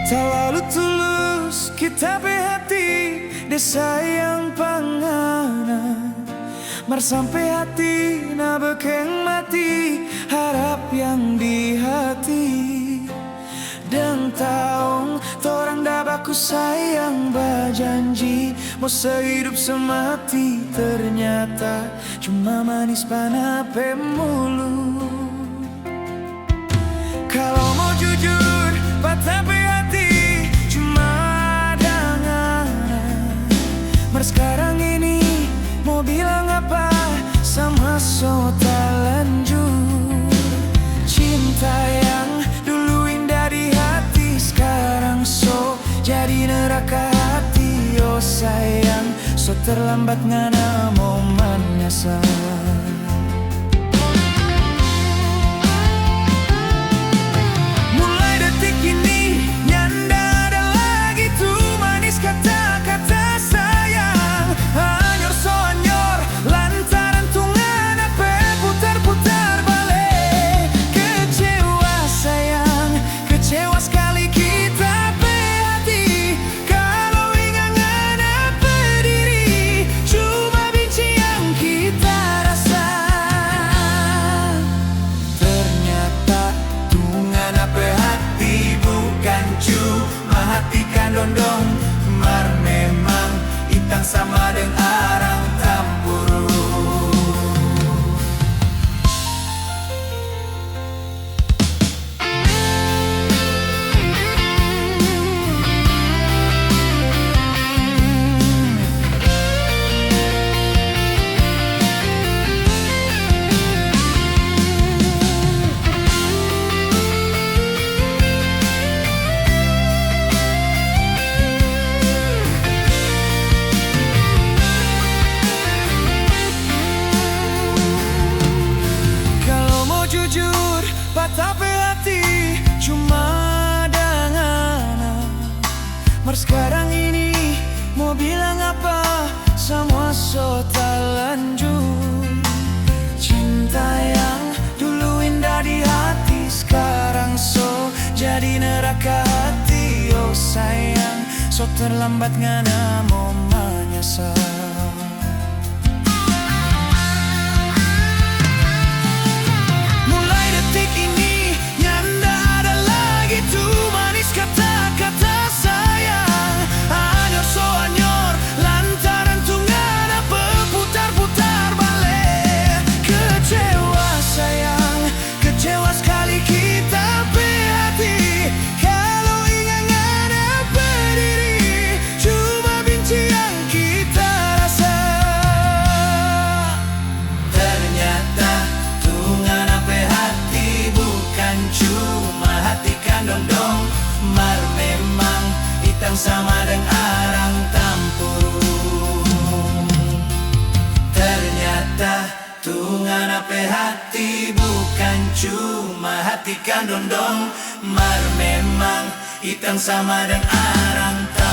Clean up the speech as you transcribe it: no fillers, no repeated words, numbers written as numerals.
Terlalu tulus kita hati de sayang pangana mar sampai hati na bekeng mati harap yang di hati dan taung torang dah baku sayang berjanji mau sehidup semati ternyata cuma manis panape mulu. Kalau mau jujur patah hati cuma dengan mar sekarang ini mau bilang apa sama so tak lanjut. Cinta yang dulu indah di hati sekarang so jadi neraka hati. Oh sayang so terlambat ngana mau menyesal. Dondong mar memang itang sama dengan arang tampuru. Tapi hati cuma dengan mar sekarang ini mau bilang apa semua so tak lanjut. Cinta yang dulu indah di hati sekarang so jadi neraka hati. Oh sayang so terlambat ngana mau menyesal. Mar memang itang sama dengan arang tampuru. Ternyata tungan apa hati bukan cuma hati kan dondong. Mar memang itang sama dengan arang tampuru.